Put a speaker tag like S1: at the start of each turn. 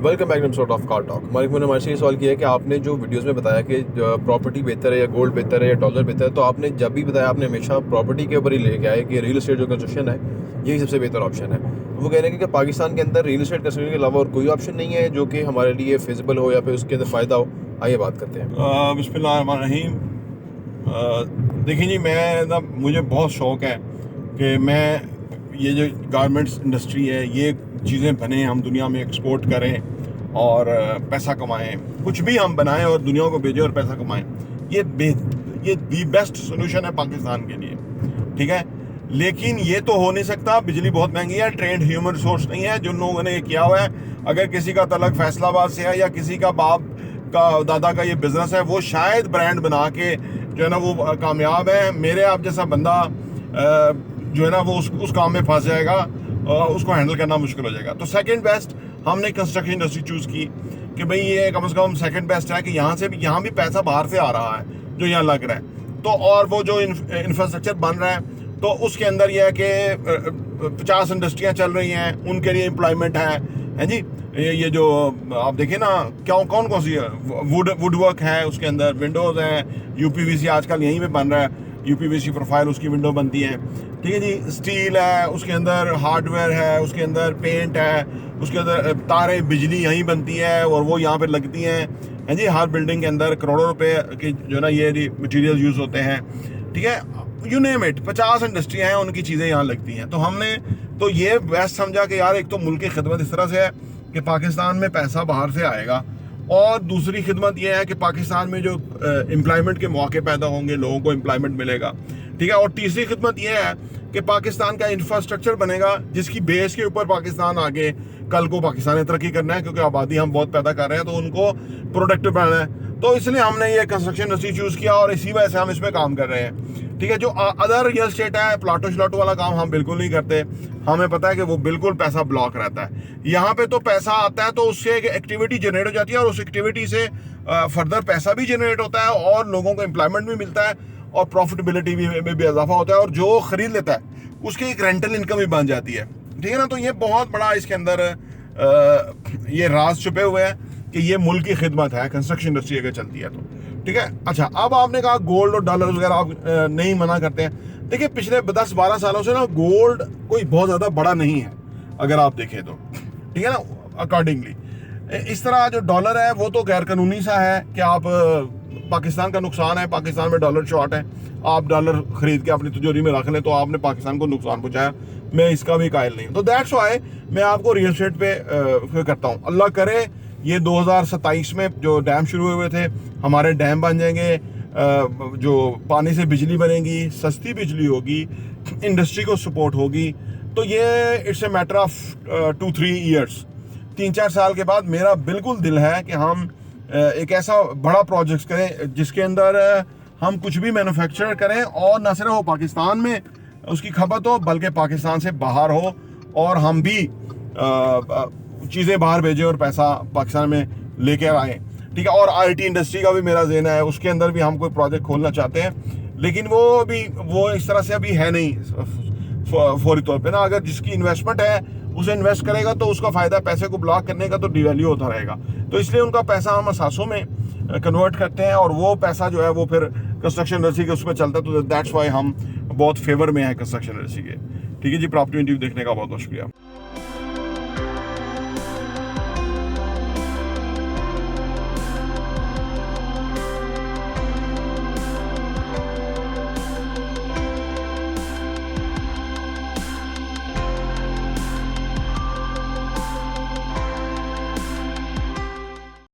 S1: Welcome back two of car talk. मालिक ने हमारे से ये सवाल किया है कि आपने जो वीडियोस में बताया कि प्रॉपर्टी बेहतर है या गोल्ड बेहतर है या डॉलर बेहतर है, तो आपने जब भी बताया आपने हमेशा प्रॉपर्टी के ऊपर ही लेके आए कि रियल एस्टेट जो कंस्ट्रक्शन है यही सबसे बेहतर ऑप्शन है। वो कह रहे हैं कि पाकिस्तान के अंदर रियल एस्टेट कंस्ट्रक्शन के अलावा और कोई ऑप्शन नहीं है जो कि हमारे लिए फिजिबल हो या फिर उसके अंदर फ़ायदा हो। आइए बात करते हैं।
S2: बिस्मिल्लाहिर्रहमानिर्रहीम। देखिए जी, मुझे बहुत शौक़ है कि मैं ये जो गारमेंट्स इंडस्ट्री है ये चीज़ें बने, हम दुनिया में एक्सपोर्ट करें और पैसा कमाएं, कुछ भी हम बनाएं और दुनिया को भेजें और पैसा कमाएं। ये दी बेस्ट सोल्यूशन है पाकिस्तान के लिए, ठीक है। लेकिन ये तो हो नहीं सकता, बिजली बहुत महंगी है, ट्रेंड ह्यूमन रिसोर्स नहीं है। जो लोगों ने ये किया हुआ है, अगर किसी का तलक फैसलाबाद से है या किसी का बाप का दादा का ये बिजनेस है, वो शायद ब्रांड बना के जो है ना वो कामयाब है। मेरे आप जैसा बंदा जो है ना वो उस काम में फंस जाएगा, उसको हैंडल करना मुश्किल हो जाएगा। तो सेकंड बेस्ट हमने कंस्ट्रक्शन इंडस्ट्री चूज़ की कि भाई ये कम से कम सेकंड बेस्ट है कि यहाँ भी पैसा बाहर से आ रहा है जो यहाँ लग रहा है। तो और वो जो इंफ्रास्ट्रक्चर बन रहा है तो उसके अंदर ये है कि 50 इंडस्ट्रियाँ चल रही हैं, उनके लिए एम्प्लॉयमेंट है जी। ये जो आप देखें ना कौन सी है, वुड वर्क है, उसके अंदर विंडोज़ हैं, यूपीवीसी आजकल यहीं पे बन रहा है, यूपीवीसी प्रोफाइल उसकी विंडो बनती है, ठीक है जी। स्टील है, उसके अंदर हार्डवेयर है, उसके अंदर पेंट है, उसके अंदर तारें, बिजली यहीं बनती है और वो यहाँ पे लगती हैं जी। हर बिल्डिंग के अंदर करोड़ों रुपए के जो ना ये मटेरियल यूज़ होते हैं, ठीक है। यू नेम इट, 50 इंडस्ट्रियाँ हैं, उनकी चीज़ें यहाँ लगती हैं। तो हमने तो ये बेस्ट समझा कि यार एक तो मुल्क की खिदमत इस तरह से है कि पाकिस्तान में पैसा बाहर से आएगा, और दूसरी खिदमत ये है कि पाकिस्तान में जो एम्प्लॉयमेंट के मौके पैदा होंगे, लोगों को एम्प्लॉयमेंट मिलेगा, ठीक है। और तीसरी खिदमत ये है कि पाकिस्तान का इंफ्रास्ट्रक्चर बनेगा जिसकी बेस के ऊपर पाकिस्तान आगे कल को पाकिस्तान ने तरक्की करना है, क्योंकि आबादी हम बहुत पैदा कर रहे हैं तो उनको प्रोडक्टिव बनाना है। तो इसलिए हमने ये कंस्ट्रक्शन इंडस्ट्री चूज़ किया और इसी वजह से हम इसमें काम कर रहे हैं, ठीक है। जो अदर रियल स्टेट है, प्लाटो श्लाटो वाला काम हम बिल्कुल नहीं करते। हमें पता है कि वो बिल्कुल पैसा ब्लॉक रहता है। यहाँ पे तो पैसा आता है तो उससे एक एक्टिविटी जनरेट हो जाती है और उस एक्टिविटी से फर्दर पैसा भी जनरेट होता है और लोगों को एम्प्लॉयमेंट भी मिलता है और प्रॉफिटेबिलिटी में भी इजाफा होता है, और जो खरीद लेता है उसकी एक रेंटल इनकम भी बन जाती है, ठीक है ना। तो ये बहुत बड़ा इसके अंदर ये राज छुपे हुए हैं कि ये मुल्क की खिदमत है कंस्ट्रक्शन इंडस्ट्री अगर चलती है तो, ठीक है। अच्छा, अब आपने कहा गोल्ड और डॉलर वगैरह आप नहीं मना करते हैं। देखिए पिछले 10-12 सालों से ना गोल्ड कोई बहुत ज़्यादा बड़ा नहीं है अगर आप देखें तो, ठीक है ना। अकॉर्डिंगली इस तरह जो डॉलर है वो तो गैर कानूनी सा है कि आप पाकिस्तान का नुकसान है, पाकिस्तान में डॉलर शॉर्ट है, आप डॉलर खरीद के अपनी तिजोरी में रख लें तो आपने पाकिस्तान को नुकसान पहुंचाया। मैं इसका भी कायल नहीं हूँ। तो दैट्स वाई मैं आपको रियल एस्टेट पे करता हूँ। अल्लाह करे ये 2027 में जो डैम शुरू हुए थे हमारे डैम बन जाएंगे, जो पानी से बिजली बनेगी, सस्ती बिजली होगी, इंडस्ट्री को सपोर्ट होगी। तो ये it's a matter of 2-3 years, 3-4 साल के बाद मेरा बिल्कुल दिल है कि हम एक ऐसा बड़ा प्रोजेक्ट करें जिसके अंदर हम कुछ भी मैन्युफैक्चर करें और न सिर्फ हो पाकिस्तान में उसकी खपत हो बल्कि पाकिस्तान से बाहर हो, और हम भी चीज़ें बाहर भेजें और पैसा पाकिस्तान में लेकर आए, ठीक है। और आईटी इंडस्ट्री का भी मेरा ज़हन है, उसके अंदर भी हम कोई प्रोजेक्ट खोलना चाहते हैं, लेकिन वो इस तरह से अभी है नहीं फौरी तौर पे ना। अगर जिसकी इन्वेस्टमेंट है उसे इन्वेस्ट करेगा तो उसका फ़ायदा पैसे को ब्लॉक करने का तो डिवैल्यू होता रहेगा। तो इसलिए उनका पैसा हम असासों में कन्वर्ट करते हैं और वो पैसा जो है वो फिर कंस्ट्रक्शन इंडस्ट्री के उसमें चलता है। तो दैट्स वाई हम बहुत फेवर में हैं कंस्ट्रक्शन इंडस्ट्री के, ठीक है जी। प्रॉपर्टी इंटरव्यू देखने का बहुत बहुत शुक्रिया।